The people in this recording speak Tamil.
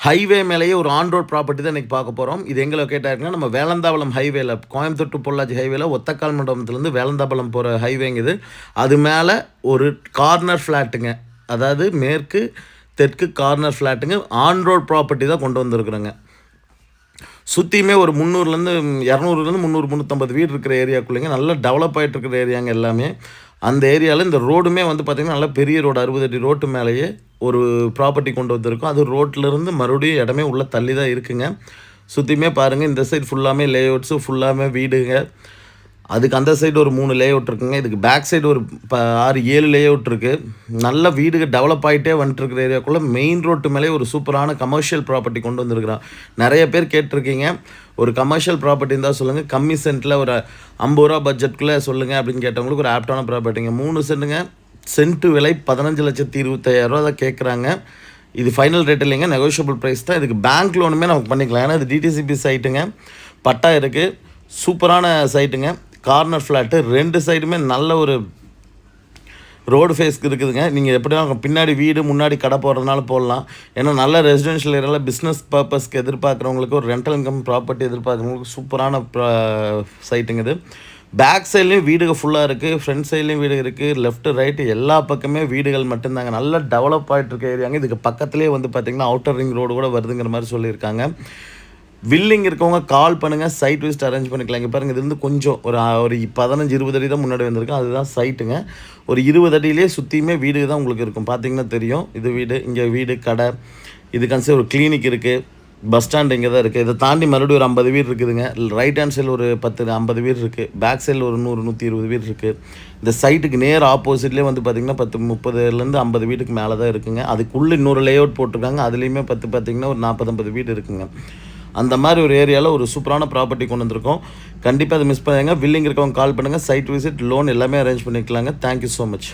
ஹைவே மேலேயே ஒரு ஆன் ரோட் ப்ராப்பர்ட்டி தான் இன்றைக்கி பார்க்க போகிறோம். இது எங்கே லொக்கேட் ஆகிருக்குன்னா, நம்ம வேலந்தாவளம் ஹைவேல, கோயம்புத்தூர் டு பொள்ளாச்சி ஹைவேல ஒத்தக்கால் மண்டபத்துலேருந்து வேலந்தாவளம் போகிற ஹைவேங்குது. அது மேலே ஒரு கார்னர் ஃப்ளாட்டுங்க. அதாவது மேற்கு தெற்கு கார்னர் ஃப்ளாட்டுங்க. ஆன் ரோட் ப்ராப்பர்ட்டி தான் கொண்டு வந்திருக்குறோங்க. சுற்றியுமே ஒரு 300லேருந்து 200லேருந்து 300 350 வீடு இருக்கிற ஏரியாக்குள்ளேங்க. நல்லா டெவலப் ஆகிட்டு இருக்கிற ஏரியாங்க எல்லாமே. அந்த ஏரியாவில் இந்த ரோடுமே வந்து பார்த்திங்கன்னா நல்லா பெரிய ரோடு, 60 அடி ரோட்டு மேலேயே ஒரு ப்ராப்பர்ட்டி கொண்டு வந்திருக்கோம். அது ரோட்லேருந்து மறுபடியும் இடமே உள்ளே தள்ளி தான் இருக்குங்க. சுற்றியுமே பாருங்கள், இந்த சைடு ஃபுல்லாமே லேஅவுட்ஸு, ஃபுல்லாமே வீடுங்க. அதுக்கு அந்த சைடு ஒரு 3 லேஅவுட் இருக்குங்க. இதுக்கு பேக் சைடு ஒரு 6 7 லேஅவுட் இருக்குது. நல்ல வீடுக டெவலப் ஆகிட்டே வந்துட்டுருக்கிற ஏரியாக்குள்ளே மெயின் ரோட்டு மேலே ஒரு சூப்பரான கமர்ஷியல் ப்ராப்பர்ட்டி கொண்டு வந்திருக்கிறான். நிறைய பேர் கேட்டிருக்கீங்க, ஒரு கமர்ஷியல் ப்ராப்பர்ட்டி இருந்தால் சொல்லுங்கள், கம்மி சென்ட்டில் ஒரு 50 ரூபா பட்ஜெட்டுக்குள்ளே சொல்லுங்கள் அப்படின்னு கேட்டவங்களுக்கு ஒரு ஆப்டான ப்ராப்பர்ட்டிங்க. 3 சென்ட்டுங்க. சென்ட்டு விலை 15,25,000 தான் கேட்குறாங்க. இது ஃபைனல் ரேட் இல்லைங்க, நெகோஷியபிள் ப்ரைஸ் தான். இதுக்கு பேங்க் லோனுமே நமக்கு பண்ணிக்கலாம். ஏன்னா இது டிடிசிபி சைட்டுங்க, பட்டா இருக்குது, சூப்பரான சைட்டுங்க. கார்னர் ஃப்ளாட்டு, 2 சைடுமே நல்ல ஒரு ரோடு ஃபேஸ்க்கு இருக்குதுங்க. நீங்கள் எப்படின்னா பின்னாடி வீடு முன்னாடி கடை போடுறதுனால போடலாம். ஏன்னா நல்ல ரெசிடென்ஷியல் ஏரியாவில் பிஸ்னஸ் பர்பஸ்க்கு எதிர்பார்க்குறவங்களுக்கு, ஒரு ரெண்டல் இன்கம் ப்ராப்பர்ட்டி எதிர்பார்க்குறவங்களுக்கு சூப்பரான சைட்டுங்க இது. பேக் சைட்லேயும் வீடுகள் ஃபுல்லாக இருக்குது, ஃப்ரண்ட் சைட்லேயும் வீடு இருக்குது, லெஃப்ட்டு ரைட்டு எல்லா பக்கமே வீடுகள் மட்டும்தாங்க. நல்லா டெவலப் ஆகிட்டு இருக்க ஏரியாங்க. இதுக்கு பக்கத்துலேயே வந்து பார்த்திங்கன்னா அவுட்டர் ரிங் ரோடு கூட வருதுங்கிற மாதிரி சொல்லியிருக்காங்க. வில்லிங் இருக்கவங்க கால் பண்ணுங்கள், சைட் விசிட் அரேஞ்ச் பண்ணிக்கலாம். இங்கே பாருங்கள், இது வந்து கொஞ்சம் ஒரு 15-20 அடி தான் முன்னாடி வந்திருக்கு. அதுதான் சைட்டுங்க. ஒரு 20 அடியிலே சுற்றியுமே வீடு தான் உங்களுக்கு இருக்கும். பார்த்தீங்கன்னா தெரியும், இது வீடு, இங்கே வீடு, கடை, இது கன்சி ஒரு கிளினிக் இருக்குது, பஸ் ஸ்டாண்டு இங்கே தான் இருக்குது. இதை தாண்டி மறுபடியும் ஒரு 50 வீடு இருக்குதுங்க. ரைட் ஹேண்ட் சைடில் ஒரு 10-50 வீடு இருக்குது. பேக் சைடில் ஒரு 100-120 வீடு இருக்குது. இந்த சைட்டுக்கு நேர் ஆப்போசிட்லேயே வந்து பார்த்திங்கன்னா 30-50லேருந்து 50 வீட்டுக்கு மேலே தான் இருக்குங்க. அதுக்குள்ளே இன்னொரு லேஅவுட் போட்டிருக்காங்க. அதுலேயுமே பார்த்திங்கன்னா ஒரு 40-50 வீடு இருக்குங்க. அந்த மாதிரி ஒரு ஏரியாவில் ஒரு சூப்பரான ப்ராப்பர்ட்டி கொண்டு வந்திருக்கோம். கண்டிப்பாக அதை மிஸ் பண்ணுங்க. வில்லிங் இருக்கவங்க கால் பண்ணுங்கள், சைட் விசிட், லோன் எல்லாமே அரேஞ்ச் பண்ணிக்கலாங்க. Thank you so much.